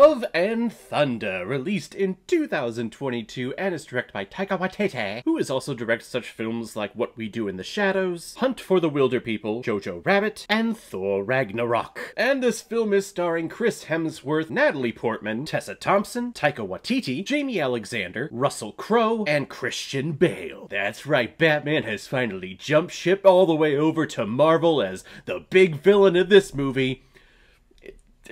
Love and Thunder, released in 2022 and is directed by Taika Waititi, who has also directed such films like What We Do in the Shadows, Hunt for the Wilder People, Jojo Rabbit, and Thor Ragnarok. And this film is starring Chris Hemsworth, Natalie Portman, Tessa Thompson, Taika Waititi, Jamie Alexander, Russell Crowe, and Christian Bale. That's right, Batman has finally jumped ship all the way over to Marvel as the big villain of this movie.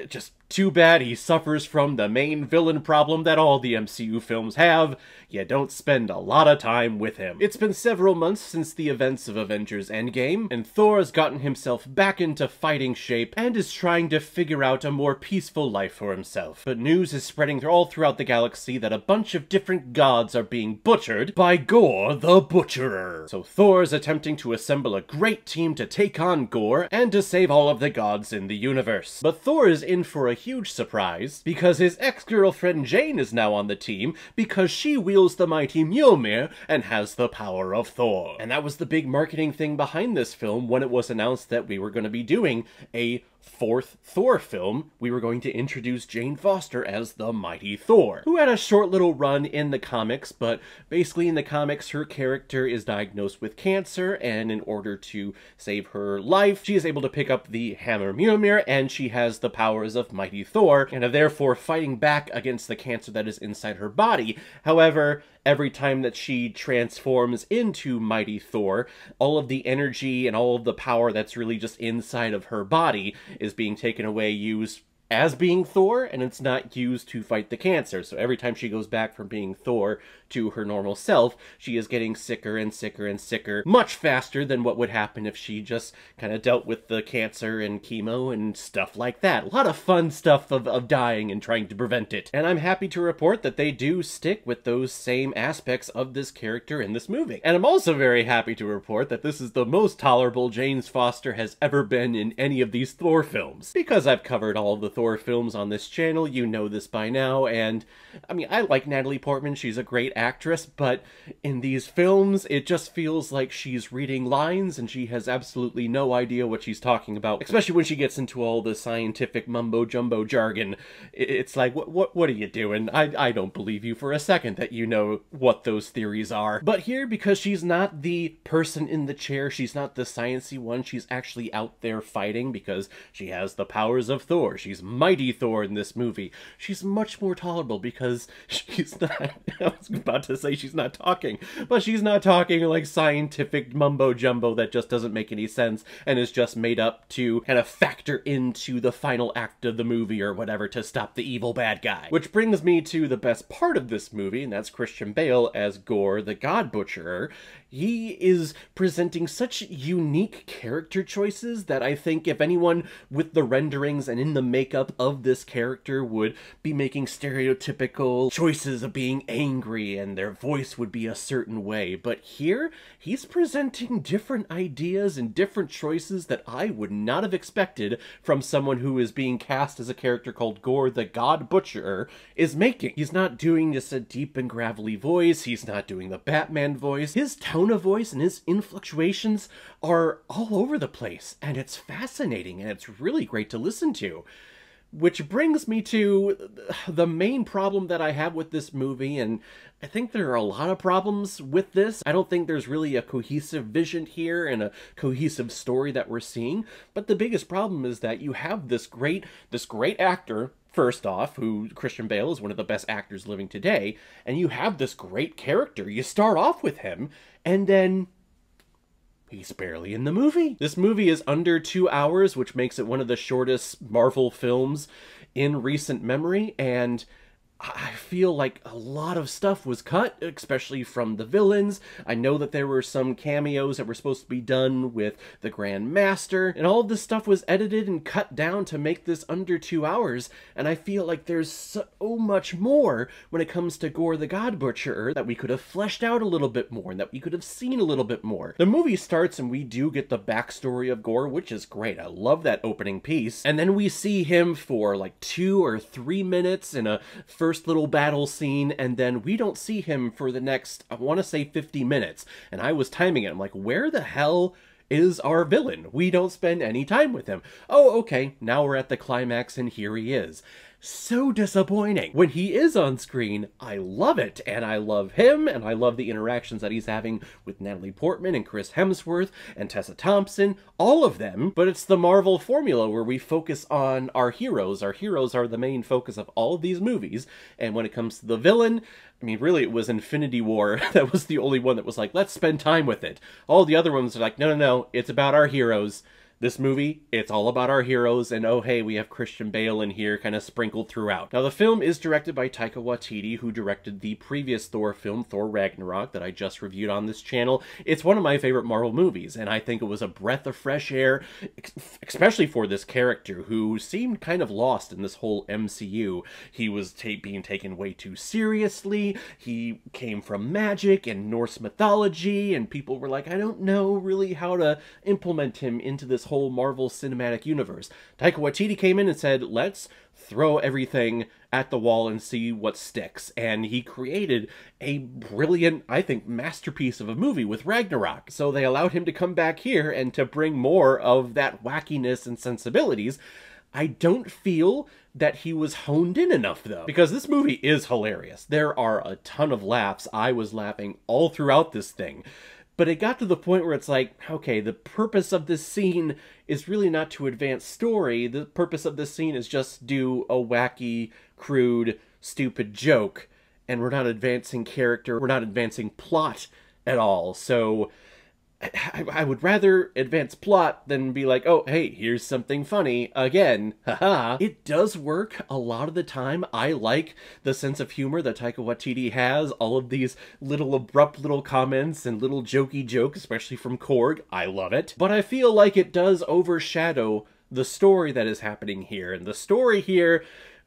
Just too bad he suffers from the main villain problem that all the MCU films have. You don't spend a lot of time with him. It's been several months since the events of Avengers Endgame, and Thor has gotten himself back into fighting shape and is trying to figure out a more peaceful life for himself. But news is spreading all throughout the galaxy that a bunch of different gods are being butchered by Gore the Butcherer. So Thor is attempting to assemble a great team to take on Gore and to save all of the gods in the universe. But Thor is in for a huge surprise, because his ex-girlfriend Jane is now on the team because she wields the mighty Mjolnir and has the power of Thor. And that was the big marketing thing behind this film when it was announced that we were going to be doing a fourth Thor film. We were going to introduce Jane Foster as the Mighty Thor, who had a short little run in the comics, but basically in the comics her character is diagnosed with cancer, and in order to save her life, she is able to pick up the hammer Mjolnir, and she has the powers of Mighty Thor, and are therefore fighting back against the cancer that is inside her body. However, every time that she transforms into Mighty Thor, all of the energy and all of the power that's really just inside of her body is being taken away, used as being Thor, and it's not used to fight the cancer. So every time she goes back from being Thor to her normal self, she is getting sicker and sicker and sicker, much faster than what would happen if she just kind of dealt with the cancer and chemo and stuff like that. A lot of fun stuff of dying and trying to prevent it. And I'm happy to report that they do stick with those same aspects of this character in this movie. And I'm also very happy to report that this is the most tolerable Jane Foster has ever been in any of these Thor films. Because I've covered all of the Thor films on this channel, you know this by now, and I mean, I like Natalie Portman, she's a great actress, but in these films, it just feels like she's reading lines and she has absolutely no idea what she's talking about, especially when she gets into all the scientific mumbo-jumbo jargon. It's like, what are you doing? I don't believe you for a second that you know what those theories are. But here, because she's not the person in the chair, she's not the sciencey one, she's actually out there fighting because she has the powers of Thor. She's Mighty Thor in this movie. She's much more tolerable because she's not, I was about to say she's not talking, but she's not talking like scientific mumbo-jumbo that just doesn't make any sense and is just made up to kind of factor into the final act of the movie or whatever to stop the evil bad guy. Which brings me to the best part of this movie, and that's Christian Bale as Gore the God Butcherer. He is presenting such unique character choices that I think if anyone with the renderings and in the makeup of this character would be making stereotypical choices of being angry and their voice would be a certain way. But here, he's presenting different ideas and different choices that I would not have expected from someone who is being cast as a character called Gore the God Butcherer is making. He's not doing just a deep and gravelly voice, he's not doing the Batman voice. His tone of voice and his inflections are all over the place, and it's fascinating and it's really great to listen to. Which brings me to the main problem that I have with this movie, and I think there are a lot of problems with this. I don't think there's really a cohesive vision here and a cohesive story that we're seeing, but the biggest problem is that you have this great actor, first off, who Christian Bale is one of the best actors living today, and you have this great character. You start off with him, and then he's barely in the movie. This movie is under 2 hours, which makes it one of the shortest Marvel films in recent memory, and I feel like a lot of stuff was cut, especially from the villains. I know that there were some cameos that were supposed to be done with the Grand Master, and all of this stuff was edited and cut down to make this under 2 hours, and I feel like there's so much more when it comes to Gore the God Butcherer that we could have fleshed out a little bit more, and that we could have seen a little bit more. The movie starts and we do get the backstory of Gore, which is great. I love that opening piece. And then we see him for like 2 or 3 minutes in a first little battle scene, and then we don't see him for the next, I want to say 50 minutes. And I was timing it. I'm like, where the hell is our villain? We don't spend any time with him. Oh, okay, now we're at the climax and here he is. so disappointing. When he is on screen, I love it, and I love him, and I love the interactions that he's having with Natalie Portman and Chris Hemsworth and Tessa Thompson, all of them, but it's the Marvel formula where we focus on our heroes. Our heroes are the main focus of all of these movies, and when it comes to the villain, I mean, really, it was Infinity War that was the only one that was like, let's spend time with it. All the other ones are like, no, it's about our heroes. This movie, it's all about our heroes, and oh hey, we have Christian Bale in here kind of sprinkled throughout. Now, the film is directed by Taika Waititi, who directed the previous Thor film, Thor Ragnarok, that I just reviewed on this channel. It's one of my favorite Marvel movies, and I think it was a breath of fresh air, especially for this character, who seemed kind of lost in this whole MCU. He was being taken way too seriously, he came from magic and Norse mythology, and people were like, I don't know really how to implement him into this whole Marvel Cinematic Universe. Taika Waititi came in and said, let's throw everything at the wall and see what sticks. And he created a brilliant, I think, masterpiece of a movie with Ragnarok. So they allowed him to come back here and to bring more of that wackiness and sensibilities. I don't feel that he was honed in enough, though, because this movie is hilarious. There are a ton of laughs. I was laughing all throughout this thing. But it got to the point where it's like, okay, the purpose of this scene is really not to advance story. The purpose of this scene is just do a wacky, crude, stupid joke. And we're not advancing character, we're not advancing plot at all. So I would rather advance plot than be like, oh, hey, here's something funny again. Haha. It does work a lot of the time. I like the sense of humor that Taika Waititi has. All of these little abrupt little comments and little jokey jokes, especially from Korg. I love it. But I feel like it does overshadow the story that is happening here. And the story here,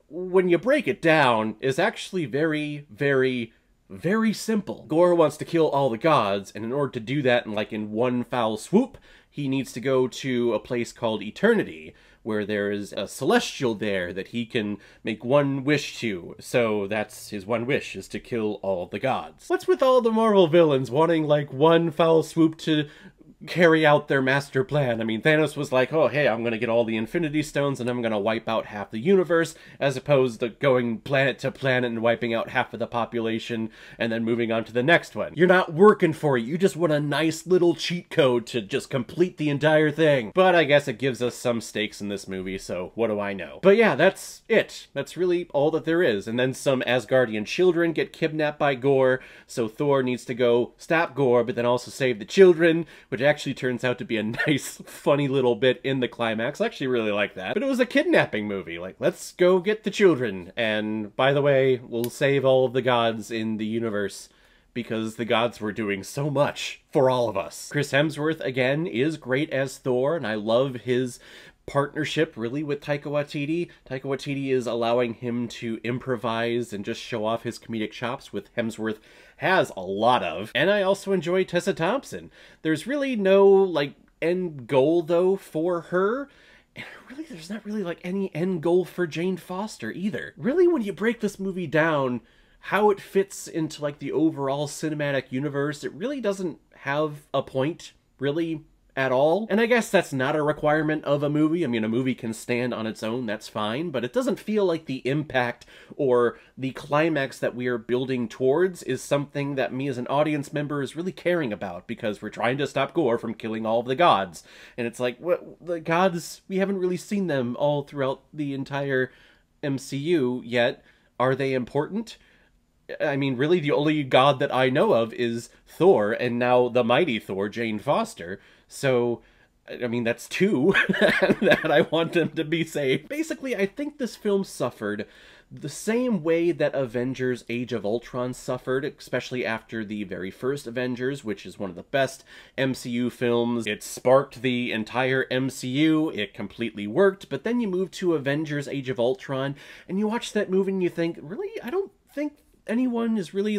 when you break it down, is actually very, very simple. Gore wants to kill all the gods, and in order to do that in one foul swoop, he needs to go to a place called Eternity, where there is a celestial there that he can make one wish to. So that's his one wish, is to kill all the gods. What's with all the Marvel villains wanting one foul swoop to carry out their master plan? I mean, Thanos was like, oh, hey, I'm gonna get all the Infinity Stones and I'm gonna wipe out half the universe, as opposed to going planet to planet and wiping out half of the population and then moving on to the next one. You're not working for it. You just want a nice little cheat code to just complete the entire thing. But I guess it gives us some stakes in this movie, so what do I know? But yeah, that's it. That's really all that there is. And then some Asgardian children get kidnapped by Gore, so Thor needs to go stop Gore, but then also save the children, which actually turns out to be a nice, funny little bit in the climax. I actually really like that. But it was a kidnapping movie. Like, let's go get the children. And by the way, we'll save all of the gods in the universe because the gods were doing so much for all of us. Chris Hemsworth, again, is great as Thor, and I love his partnership really with Taika Waititi. Taika Waititi is allowing him to improvise and just show off his comedic chops, with Hemsworth has a lot of. And I also enjoy Tessa Thompson. There's really no end goal though for her. And really, there's not really any end goal for Jane Foster either. Really, when you break this movie down, how it fits into the overall cinematic universe, it really doesn't have a point, really, at all. And I guess that's not a requirement of a movie. I mean, a movie can stand on its own, that's fine, but it doesn't feel like the impact or the climax that we are building towards is something that me as an audience member is really caring about, because we're trying to stop Gore from killing all of the gods. And it's like, what, the gods, we haven't really seen them all throughout the entire MCU yet. Are they important? I mean, really, the only god that I know of is Thor, and now the Mighty Thor, Jane Foster. So, I mean, that's two that I want them to be saved. Basically, I think this film suffered the same way that Avengers Age of Ultron suffered, especially after the very first Avengers, which is one of the best MCU films. It sparked the entire MCU, it completely worked, but then you move to Avengers Age of Ultron, and you watch that movie and you think, really? I don't think anyone is really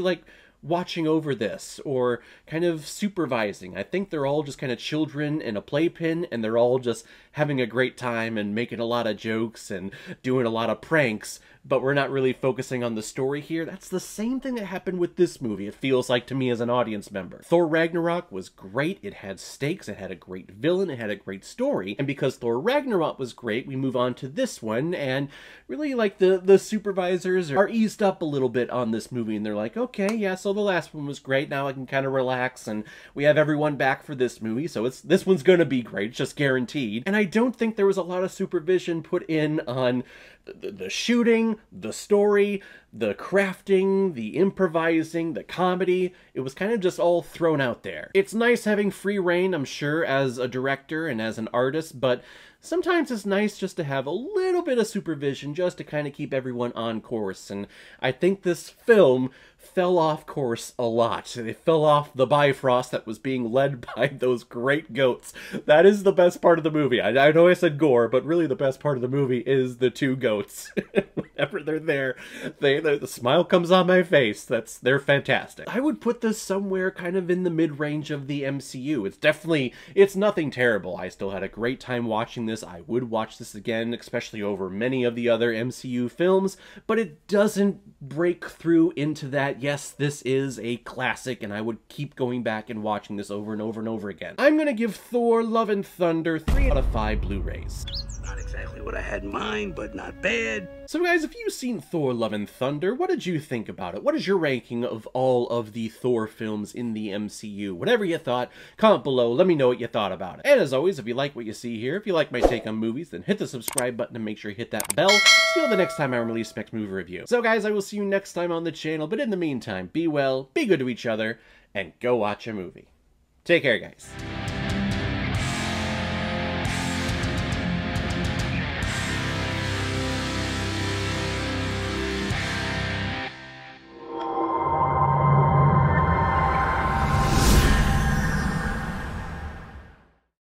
watching over this or kind of supervising. I think they're all just kind of children in a playpen, and they're all just having a great time and making a lot of jokes and doing a lot of pranks, but we're not really focusing on the story here. That's the same thing that happened with this movie, it feels like to me as an audience member. Thor Ragnarok was great, it had stakes, it had a great villain, it had a great story, and because Thor Ragnarok was great, we move on to this one, and really, like, the supervisors are eased up a little bit on this movie, and they're like, okay, yeah, so the last one was great, now I can kind of relax, and we have everyone back for this movie, so this one's gonna be great, it's just guaranteed. And I don't think there was a lot of supervision put in on the shooting, the story, the crafting, the improvising, the comedy. It was kind of just all thrown out there. It's nice having free reign, I'm sure, as a director and as an artist, but sometimes it's nice just to have a little bit of supervision just to kind of keep everyone on course, and I think this film fell off course a lot. It fell off the Bifrost that was being led by those great goats. That is the best part of the movie. I know I said gore, but really the best part of the movie is the two goats. Whenever they're there, the smile comes on my face. They're fantastic. I would put this somewhere kind of in the mid-range of the MCU. It's nothing terrible. I still had a great time watching this. I would watch this again, especially over many of the other MCU films, but it doesn't break through into that, yes, this is a classic, and I would keep going back and watching this over and over and over again. I'm gonna give Thor Love and Thunder 3 out of 5 Blu-rays. Not exactly what I had in mind, but not bad. So guys, if you've seen Thor Love and Thunder, what did you think about it? What is your ranking of all of the Thor films in the MCU? Whatever you thought, comment below, let me know what you thought about it. And as always, if you like what you see here, if you like my take on movies, then hit the subscribe button and make sure you hit that bell. See you the next time I release next movie review. So guys, I will see you next time on the channel, but in the meantime, be well, be good to each other, and go watch a movie. Take care, guys.